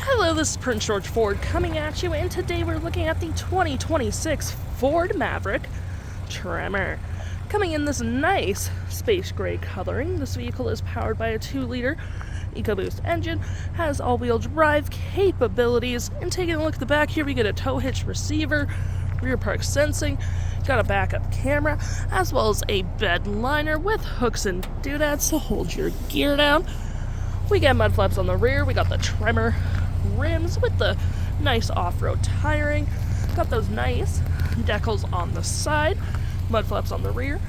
Hello, this is Prince George Ford coming at you, and today we're looking at the 2026 Ford Maverick Tremor. Coming in this nice space gray coloring, this vehicle is powered by a 2-liter EcoBoost engine, has all-wheel drive capabilities, and taking a look at the back here, we get a tow hitch receiver, rear park sensing, got a backup camera, as well as a Bedliner with hooks and doodads to hold your gear down. We got mud flaps on the rear, we got the Tremor rims with the nice off-road tiring, got those nice decals on the side, mud flaps on the rear,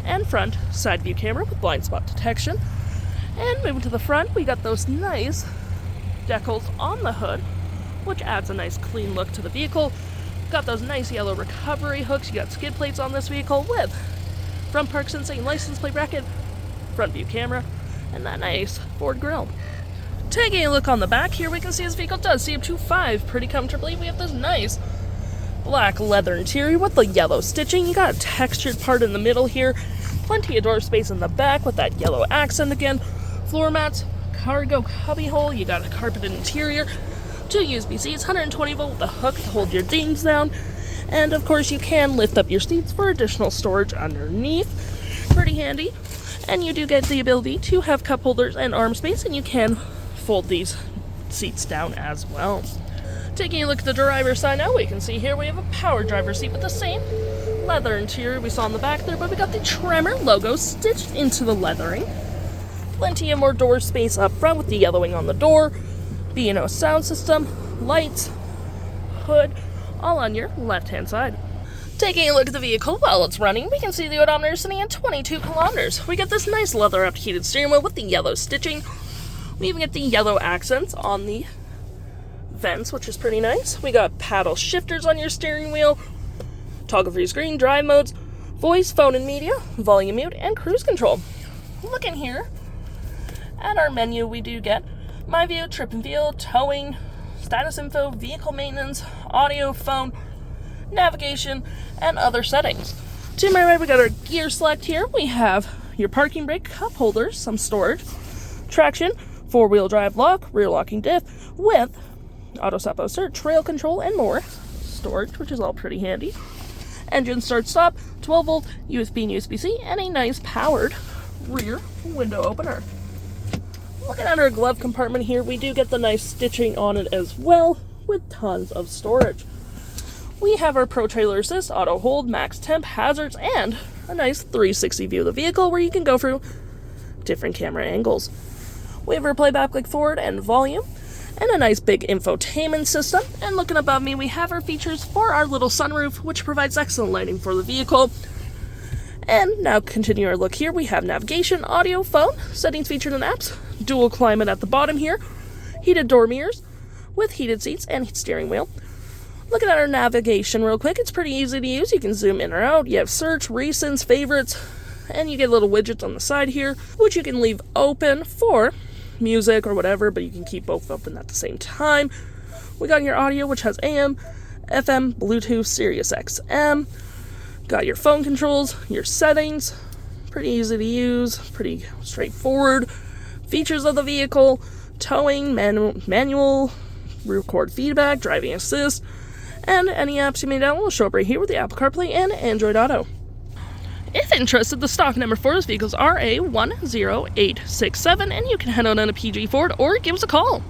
and front side view camera with blind spot detection. And moving to the front, we got those nice decals on the hood, which adds a nice clean look to the vehicle. Got those nice yellow recovery hooks, you got skid plates on this vehicle with front park sensing, license plate bracket, front view camera, and that nice Ford grille. Taking a look on the back here, we can see this vehicle does seat up to 5 pretty comfortably. We have this nice black leather interior with the yellow stitching. You got a textured part in the middle here. Plenty of door space in the back with that yellow accent again. Floor mats, cargo cubby hole. You got a carpeted interior. 2 USB seats, 120 volt with a hook to hold your jeans down. And of course you can lift up your seats for additional storage underneath. Pretty handy. And you do get the ability to have cup holders and arm space, and you can fold these seats down as well. Taking a look at the driver's side now, we can see here we have a power driver's seat with the same leather interior we saw in the back there, but we got the Tremor logo stitched into the leathering. Plenty of more door space up front with the yellowing on the door, B&O sound system, lights, hood, all on your left-hand side. Taking a look at the vehicle while it's running, we can see the odometer sitting at 22 kilometers. We get this nice leather-wrapped heated steering wheel with the yellow stitching. We even get the yellow accents on the vents, which is pretty nice. We got paddle shifters on your steering wheel, toggle free screen, drive modes, voice, phone and media, volume mute, and cruise control. Looking here at our menu, we do get My View, Trip and View, towing, status info, vehicle maintenance, audio, phone, navigation, and other settings. To my right, we got our gear select here. We have your parking brake, cup holders, some storage, traction, 4-wheel drive lock, rear locking diff, with auto stop booster, trail control, and more storage, which is all pretty handy. Engine start stop, 12 volt, USB and USB-C, and a nice powered rear window opener. Looking at our glove compartment here, we do get the nice stitching on it as well, with tons of storage. We have our Pro Trailer Assist, auto hold, max temp, hazards, and a nice 360 view of the vehicle where you can go through different camera angles. We have our playback like forward and volume, and a nice big infotainment system. And looking above me, we have our features for our little sunroof, which provides excellent lighting for the vehicle. And now continue our look here, we have navigation, audio, phone, settings featured in apps, dual climate at the bottom here, heated door mirrors with heated seats and steering wheel. Looking at our navigation real quick, it's pretty easy to use. You can zoom in or out. You have search, recents, favorites, and you get little widgets on the side here, which you can leave open for music or whatever, but you can keep both open at the same time. We got your audio, which has AM, FM, Bluetooth, Sirius XM. Got your phone controls, your settings. Pretty easy to use, pretty straightforward. Features of the vehicle, towing, manual, record feedback, driving assist, and any apps you may download will show up right here with the Apple CarPlay and Android Auto. If interested, the stock number for this vehicle is RA10867, and you can head on down to PG Ford or give us a call.